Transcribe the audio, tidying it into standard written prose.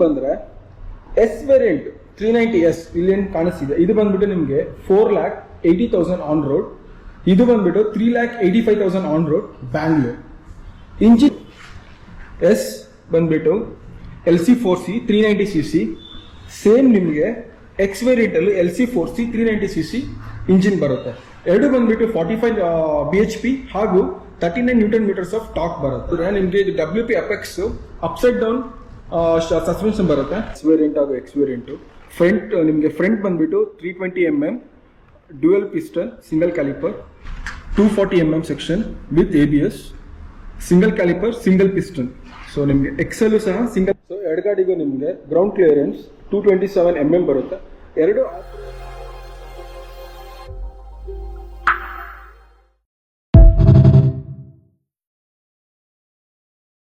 ಬಂದರೆ S variant 390S ಇಲ್ಲಿ ಏನು ಕಾಣಿಸ್ತಿದೆ, ಇದು ಬಂದ್ಬಿಟ್ಟು ನಿಮಗೆ 4,80,000 ಆನ್ ರೋಡ್, ಇದು ಬಂದ್ಬಿಟ್ಟು 3,85,000 on road Bangalore. Engine is ಬಂದ್ಬಿಟ್ಟು LC4C 390cc, ಸೇಮ್ ನಿಮಗೆ ಎಕ್ಸ್ ವೇರಿಯಂಟಲ್ಲಿ LC4C 390cc ಇಂಜಿನ್ ಬರುತ್ತೆ. ಎರಡು ಬಂದ್ಬಿಟ್ಟು 45 bhp ಹಾಗೂ 39 Nm ಆಫ್ ಟಾಕ್ ಬರುತ್ತೆ. ನಿಮಗೆ ಇದು WP apex upside down suspension ಬರುತ್ತೆ, ಎಕ್ಸ್ ವೇರಿಯಂಟ್ ಹಾಗೂ ಎಕ್ಸ್ ವೇರಿಯಂಟು. ನಿಮಗೆ ಫ್ರಂಟ್ ಬಂದ್ಬಿಟ್ಟು 320 mm dual piston single caliper, 240 mm section with ABS, single caliper single piston. So ನಿಮಗೆ ಎಕ್ಸೆಲ್ ಸಹ ಸಿಂಗಲ್. ಸೊ ಎರಡು ಗಾಡಿಗೂ ನಿಮಗೆ ಗ್ರೌಂಡ್ ಕ್ಲಿಯರೆನ್ಸ್ 227 mm ಬರುತ್ತೆ. ಎರಡು